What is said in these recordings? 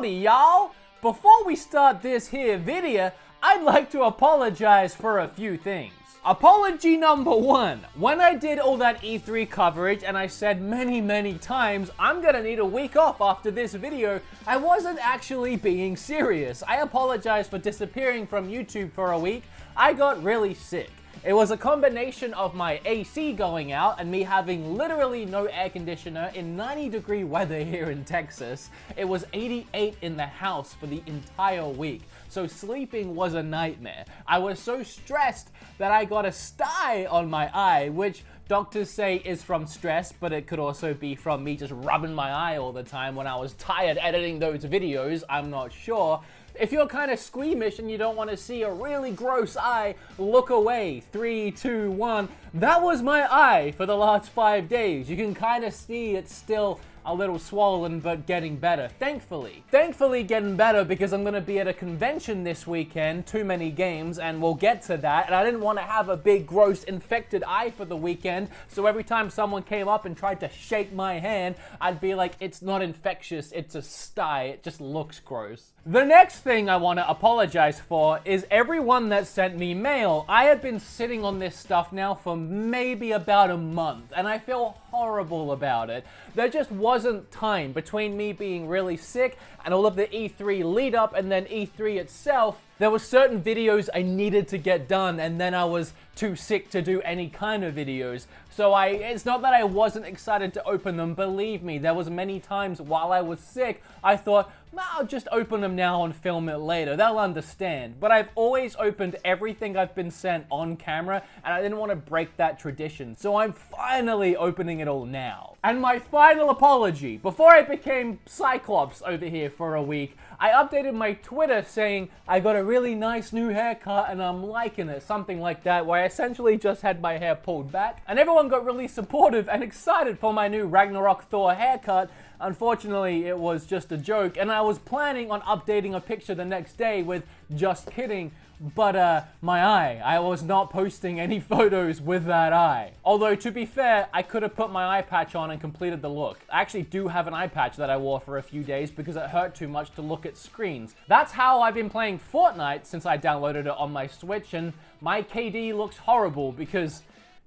Howdy, y'all! Before we start this here video, I'd like to apologize for a few things. Apology number one, when I did all that E3 coverage and I said many times, I'm gonna need a week off after this video, I wasn't actually being serious. I apologize for disappearing from YouTube for a week. I got really sick. It was a combination of my AC going out and me having literally no air conditioner in 90-degree weather here in Texas. It was 88 in the house for the entire week, so sleeping was a nightmare. I was so stressed that I got a sty on my eye, which doctors say is from stress, but it could also be from me just rubbing my eye all the time when I was tired editing those videos. I'm not sure. If you're kind of squeamish and you don't want to see a really gross eye, look away. 3, 2, 1. That was my eye for the last 5 days. You can kind of see it's still a little swollen, but getting better, thankfully. Thankfully getting better because I'm gonna be at a convention this weekend, Too Many Games, and we'll get to that. And I didn't want to have a big, gross, infected eye for the weekend, so every time someone came up and tried to shake my hand, I'd be like, it's not infectious, it's a sty, it just looks gross. The next thing I want to apologize for is everyone that sent me mail. I have been sitting on this stuff now for maybe about a month, and I feel horrible about it. There just wasn't time between me being really sick and all of the E3 lead up and then E3 itself. There were certain videos I needed to get done, and then I was too sick to do any kind of videos. So it's not that I wasn't excited to open them, believe me, there was many times while I was sick, I thought, nah, I'll just open them now and film it later, they'll understand. But I've always opened everything I've been sent on camera, and I didn't want to break that tradition, so I'm finally opening it all now. And my final apology, before I became Cyclops over here for a week, I updated my Twitter saying I got a really nice new haircut and I'm liking it, something like that, where I essentially just had my hair pulled back, and everyone got really supportive and excited for my new Ragnarok Thor haircut. Unfortunately, it was just a joke, and I was planning on updating a picture the next day with just kidding, but my eye, I was not posting any photos with that eye. Although, to be fair, I could have put my eye patch on and completed the look. I actually do have an eye patch that I wore for a few days because it hurt too much to look at screens. That's how I've been playing Fortnite since I downloaded it on my Switch, and my KD looks horrible because,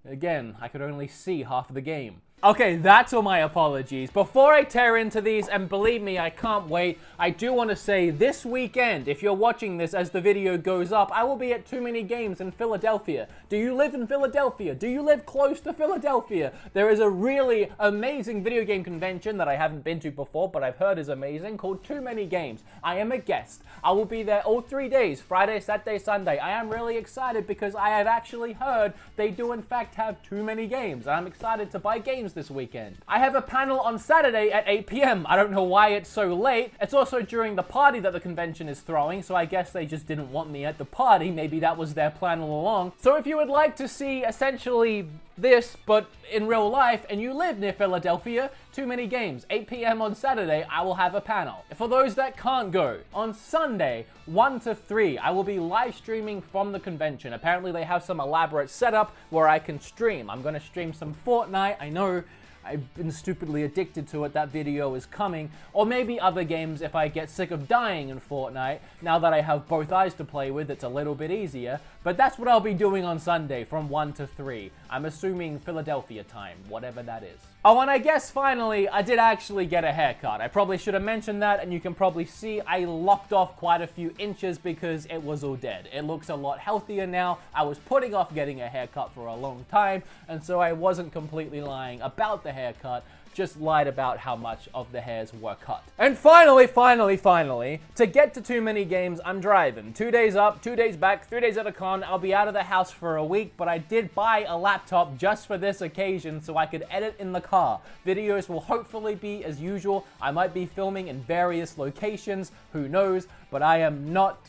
again, I could only see half of the game. Okay, that's all my apologies. Before I tear into these, and believe me, I can't wait, I do want to say this weekend, if you're watching this as the video goes up, I will be at Too Many Games in Philadelphia. Do you live in Philadelphia? Do you live close to Philadelphia? There is a really amazing video game convention that I haven't been to before, but I've heard is amazing, called Too Many Games. I am a guest. I will be there all 3 days, Friday, Saturday, Sunday. I am really excited because I have actually heard they do in fact have too many games. I'm excited to buy games this weekend. I have a panel on Saturday at 8 p.m. I don't know why it's so late. It's also during the party that the convention is throwing, so I guess they just didn't want me at the party. Maybe that was their plan all along. So if you would like to see essentially this, but in real life, and you live near Philadelphia, Too Many Games, 8 p.m. on Saturday, I will have a panel. For those that can't go, on Sunday, 1 to 3, I will be live streaming from the convention. Apparently they have some elaborate setup where I can stream. I'm gonna stream some Fortnite. I know I've been stupidly addicted to it, that video is coming. Or maybe other games if I get sick of dying in Fortnite. Now that I have both eyes to play with, it's a little bit easier. But that's what I'll be doing on Sunday from 1 to 3. I'm assuming Philadelphia time, whatever that is. Oh, and I guess finally, I did actually get a haircut. I probably should have mentioned that, and you can probably see I lopped off quite a few inches because it was all dead. It looks a lot healthier now. I was putting off getting a haircut for a long time, and so I wasn't completely lying about the haircut, just lied about how much of the hairs were cut. And finally, to get to Too Many Games, I'm driving. 2 days up, 2 days back, 3 days at a con. I'll be out of the house for a week, but I did buy a laptop just for this occasion so I could edit in the car. Videos will hopefully be as usual. I might be filming in various locations, who knows, but I am not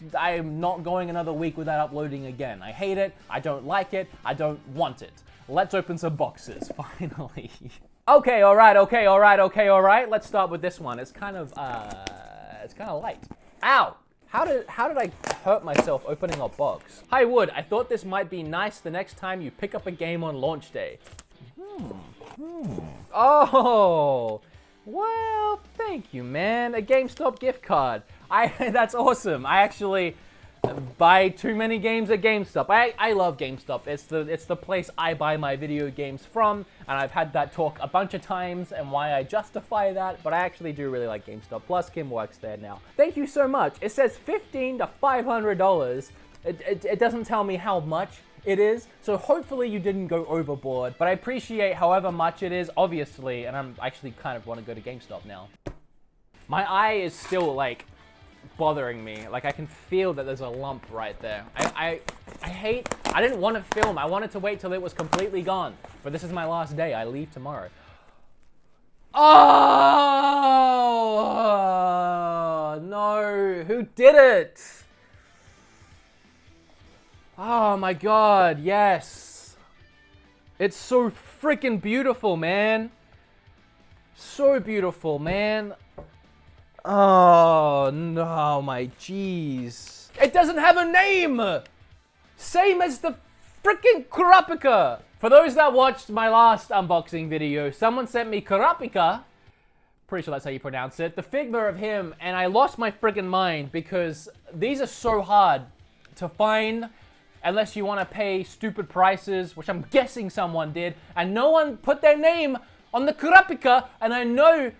going another week without uploading again. I hate it, I don't like it, I don't want it. Let's open some boxes, finally. Okay, all right. Let's start with this one. It's kind of light. Ow! How did I hurt myself opening a box? Hi, Wood. I thought this might be nice the next time you pick up a game on launch day. Oh, Well, thank you, man. A GameStop gift card. That's awesome. I actually buy too many games at GameStop. I love GameStop. It's the place I buy my video games from, and I've had that talk a bunch of times and why I justify that, but I actually do really like GameStop. Plus, Kim works there now. Thank you so much. It says $15 to $500. It doesn't tell me how much it is, so hopefully you didn't go overboard, but I appreciate however much it is, obviously, and I'm actually kind of want to go to GameStop now. My eye is still, like, bothering me. Like, I can feel that there's a lump right there. I didn't want to film. I wanted to wait till it was completely gone, but this is my last day. I leave tomorrow. Oh, no. Who did it? Oh my god, yes. It's so freaking beautiful, man. So beautiful, man. Oh no, my jeez. It doesn't have a name! Same as the freaking Kurapika. For those that watched my last unboxing video, someone sent me Kurapika. Pretty sure that's how you pronounce it. The figure of him, and I lost my freaking mind because these are so hard to find. Unless you want to pay stupid prices, which I'm guessing someone did, and no one put their name on the Kurapika, and I know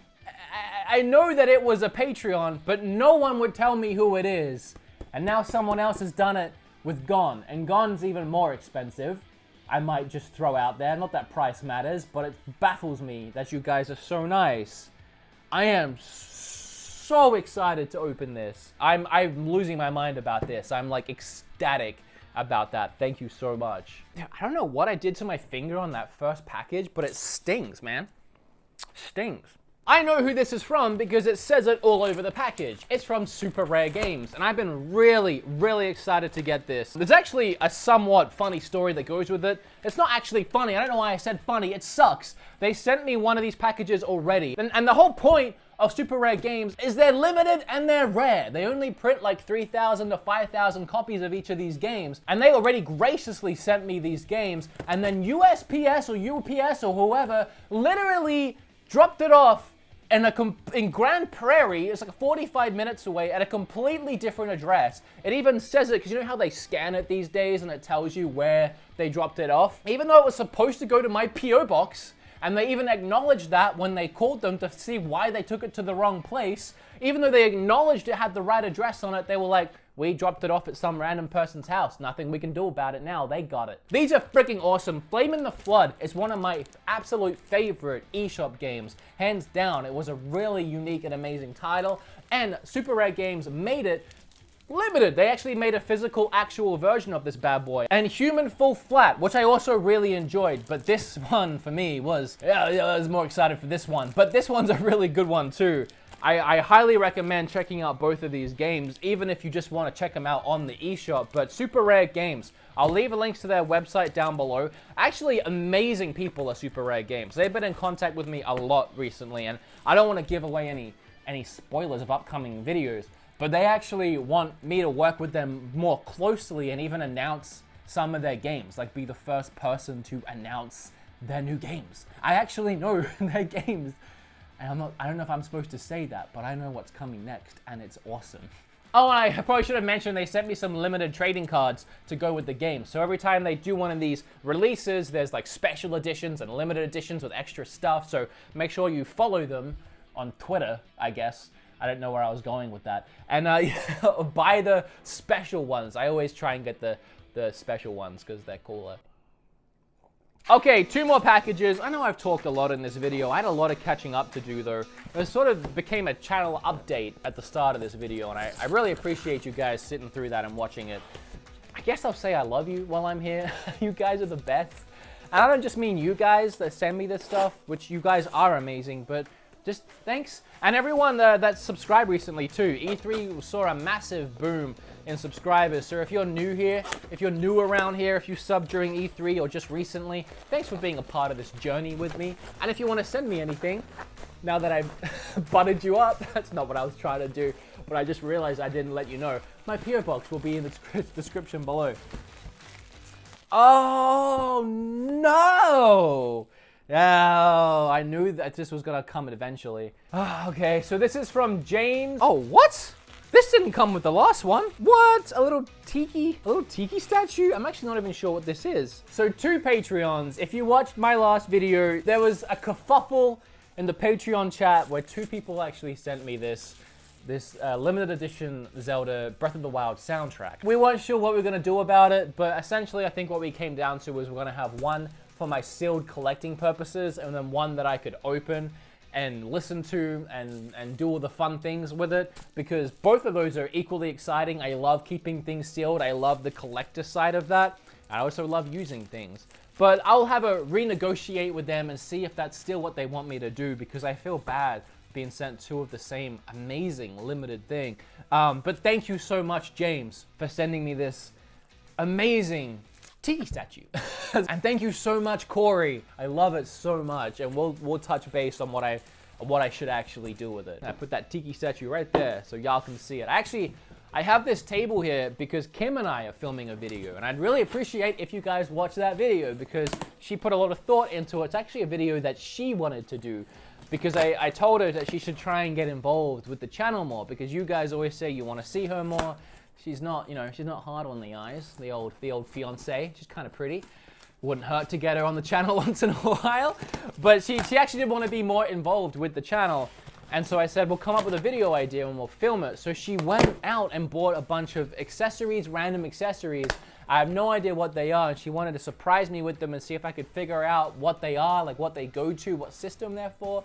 that it was a Patreon, but no one would tell me who it is. And now someone else has done it with Gon, and Gon's even more expensive. I might just throw out there, not that price matters, but it baffles me that you guys are so nice. I am so excited to open this. I'm losing my mind about this. I'm like ecstatic about that. Thank you so much. I don't know what I did to my finger on that first package, but it stings, man. Stings. I know who this is from because it says it all over the package. It's from Super Rare Games, and I've been really, really excited to get this. There's actually a somewhat funny story that goes with it. It's not actually funny. I don't know why I said funny. It sucks. They sent me one of these packages already, and the whole point of Super Rare Games is they're limited and they're rare. They only print like 3,000 to 5,000 copies of each of these games, and they already graciously sent me these games, and then USPS or UPS or whoever literally dropped it off in Grand Prairie. It's like 45 minutes away at a completely different address. It even says it, because you know how they scan it these days and it tells you where they dropped it off? Even though it was supposed to go to my P.O. box, and they even acknowledged that when they called them to see why they took it to the wrong place, even though they acknowledged it had the right address on it, they were like, we dropped it off at some random person's house. Nothing we can do about it now. They got it. These are freaking awesome. Flame in the Flood is one of my absolute favorite eShop games. Hands down, it was a really unique and amazing title, and Super Rare Games made it limited. They actually made a physical, actual version of this bad boy. And Human Full Flat, which I also really enjoyed, but this one for me was, I was more excited for this one. But this one's a really good one too. I highly recommend checking out both of these games, even if you just want to check them out on the eShop. But Super Rare Games, I'll leave links to their website down below. Actually, amazing people at Super Rare Games. They've been in contact with me a lot recently, and I don't want to give away any spoilers of upcoming videos, but they actually want me to work with them more closely and even announce some of their games, like be the first person to announce their new games. I actually know their games. And I don't know if I'm supposed to say that, but I know what's coming next, and it's awesome. Oh, and I probably should have mentioned they sent me some limited trading cards to go with the game. So every time they do one of these releases, there's like special editions and limited editions with extra stuff. So make sure you follow them on Twitter, I guess. I don't know where I was going with that. And buy the special ones. I always try and get the special ones because they're cooler. Okay, 2 more packages. I know I've talked a lot in this video. I had a lot of catching up to do though. It sort of became a channel update at the start of this video, and I really appreciate you guys sitting through that and watching it. I guess I'll say I love you while I'm here. You guys are the best. And I don't just mean you guys that send me this stuff, which you guys are amazing, but just thanks. And everyone that subscribed recently too. E3 saw a massive boom in subscribers. So if you're new here, if you're new around here, if you subbed during E3 or just recently, thanks for being a part of this journey with me. And if you want to send me anything, now that I've butted you up, that's not what I was trying to do, but I just realized I didn't let you know. My P.O. box will be in the description below. Oh no! Oh, I knew that this was gonna come eventually. Okay, so this is from James. Oh, what? This didn't come with the last one. What? A little tiki statue? I'm actually not even sure what this is. So 2 Patreons. If you watched my last video, there was a kerfuffle in the Patreon chat where 2 people actually sent me this limited edition Zelda Breath of the Wild soundtrack. We weren't sure what we were gonna do about it, but essentially I think what we came down to was we're gonna have one for my sealed collecting purposes, and then one that I could open and listen to and do all the fun things with it, because both of those are equally exciting. I love keeping things sealed. I love the collector side of that. I also love using things. But I'll have a renegotiate with them and see if that's still what they want me to do, because I feel bad being sent 2 of the same amazing limited thing. But thank you so much, James, for sending me this amazing tiki statue. And thank you so much, Corey. I love it so much, and we'll touch base on what I should actually do with it. I put that tiki statue right there so y'all can see it. I have this table here because Kim and I are filming a video, and I'd really appreciate if you guys watch that video, because she put a lot of thought into it. It's actually a video that she wanted to do, because I told her that she should try and get involved with the channel more, because you guys always say you want to see her more. She's not, she's not hard on the eyes, the old fiance. She's kind of pretty. Wouldn't hurt to get her on the channel once in a while. But she actually did want to be more involved with the channel. And so I said, we'll come up with a video idea and we'll film it. So she went out and bought a bunch of accessories, random accessories. I have no idea what they are, and she wanted to surprise me with them and see if I could figure out what they are, like what they go to, what system they're for.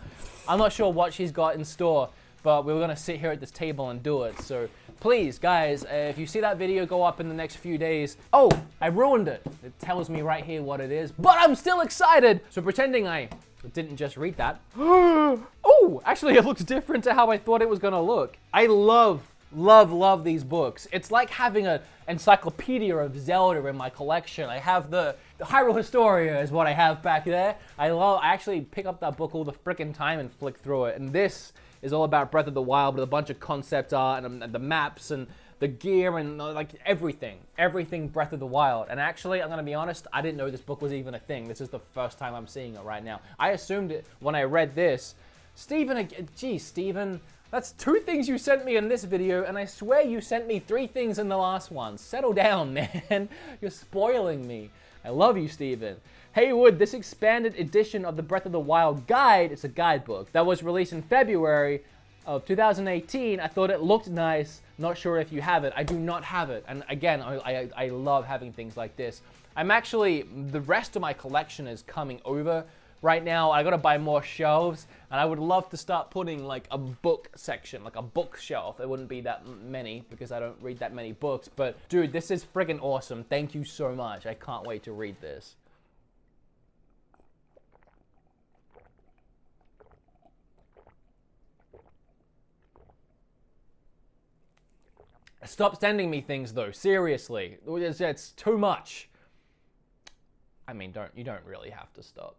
I'm not sure what she's got in store, but we were gonna sit here at this table and do it. So please, guys, if you see that video go up in the next few days, oh, I ruined it. It tells me right here what it is, but I'm still excited. So pretending I didn't just read that. Oh, actually it looks different to how I thought it was gonna look. I love these books. It's like having an encyclopedia of Zelda in my collection. I have the Hyrule Historia is what I have back there. I actually pick up that book all the frickin' time and flick through it, and this is all about Breath of the Wild with a bunch of concept art and the maps and the gear and like everything Breath of the Wild. And actually, I'm gonna be honest, I didn't know this book was even a thing. This is the first time I'm seeing it right now. I assumed it when I read this. Steven, geez, Steven, that's 2 things you sent me in this video, and I swear you sent me 3 things in the last one. Settle down, man. You're spoiling me. I love you, Steven. Hey Wood, this expanded edition of the Breath of the Wild guide, it's a guidebook, that was released in February of 2018. I thought it looked nice. Not sure if you have it. I do not have it. And again, I love having things like this. The rest of my collection is coming over right now. I gotta buy more shelves, and I would love to start putting like a book section, like a bookshelf. There wouldn't be that many because I don't read that many books, but dude, this is friggin' awesome. Thank you so much. I can't wait to read this. Stop sending me things though, seriously. It's too much. I mean, you don't really have to stop.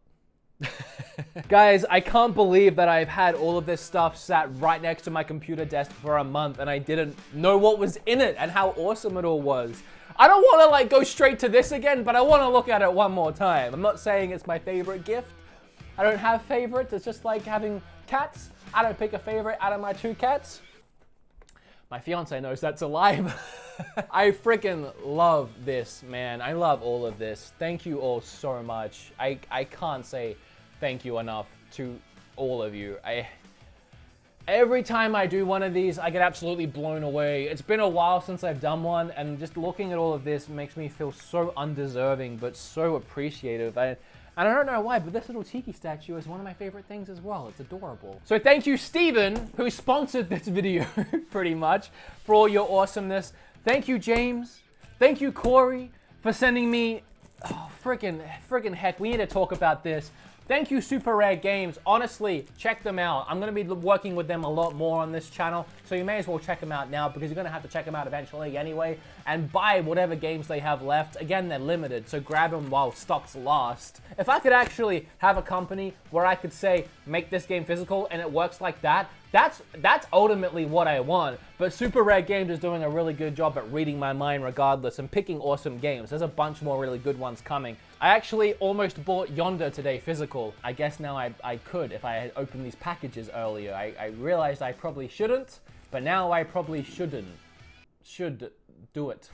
Guys, I can't believe that I've had all of this stuff sat right next to my computer desk for a month and I didn't know what was in it and how awesome it all was. I don't want to like go straight to this again, but I want to look at it one more time. I'm not saying it's my favorite gift. I don't have favorites. It's just like having cats. I don't pick a favorite out of my 2 cats. My fiance knows that's a lie. I freaking love this, man. I love all of this. Thank you all so much. I can't say thank you enough to all of you. Every time I do one of these, I get absolutely blown away. It's been a while since I've done one, and just looking at all of this makes me feel so undeserving, but so appreciative. And I don't know why, but this little tiki statue is one of my favorite things as well. It's adorable. So thank you, Steven, who sponsored this video pretty much, for all your awesomeness. Thank you, James. Thank you, Corey, for sending me... Oh, friggin' heck, we need to talk about this. Thank you, Super Rare Games. Honestly, check them out. I'm going to be working with them a lot more on this channel, so you may as well check them out now, because you're going to have to check them out eventually anyway, and buy whatever games they have left. Again, they're limited, so grab them while stocks last. If I could actually have a company where I could say, make this game physical, and it works like that, That's ultimately what I want, but Super Rare Games is doing a really good job at reading my mind regardless and picking awesome games. There's a bunch more really good ones coming. I actually almost bought Yonder today physical. I guess now I could if I had opened these packages earlier. I realized I probably shouldn't, but now I probably should do it.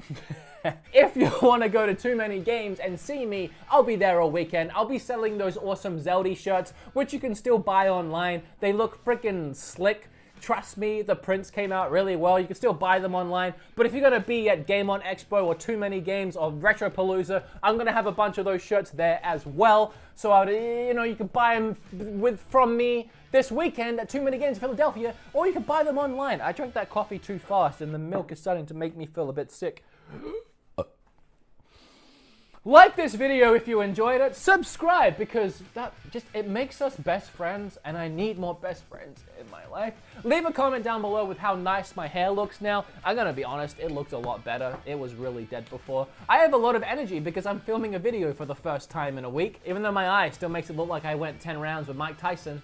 If you want to go to Too Many Games and see me, I'll be there all weekend. I'll be selling those awesome Zelda shirts, which you can still buy online. They look freaking slick. Trust me, the prints came out really well. You can still buy them online. But if you're going to be at Game On Expo or Too Many Games or Retropalooza, I'm going to have a bunch of those shirts there as well. So you can buy them from me this weekend at Too Many Games Philadelphia, or you can buy them online. I drank that coffee too fast and the milk is starting to make me feel a bit sick. Like this video if you enjoyed it. Subscribe because it makes us best friends, and I need more best friends in my life. Leave a comment down below with how nice my hair looks now. I'm gonna be honest, it looks a lot better. It was really dead before. I have a lot of energy because I'm filming a video for the first time in a week, even though my eye still makes it look like I went 10 rounds with Mike Tyson.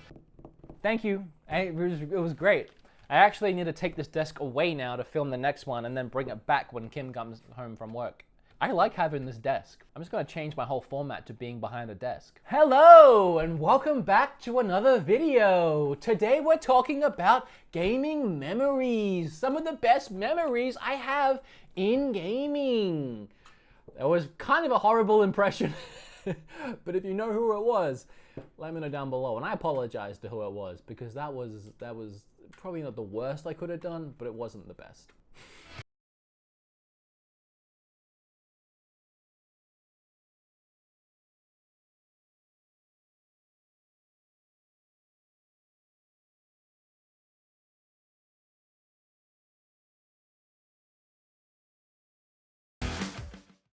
Thank you. It was great. I actually need to take this desk away now to film the next one and then bring it back when Kim comes home from work. I like having this desk. I'm just gonna change my whole format to being behind a desk. Hello, and welcome back to another video. Today we're talking about gaming memories. Some of the best memories I have in gaming. That was kind of a horrible impression, but if you know who it was, let me know down below. And I apologize to who it was because that was probably not the worst I could have done, but it wasn't the best.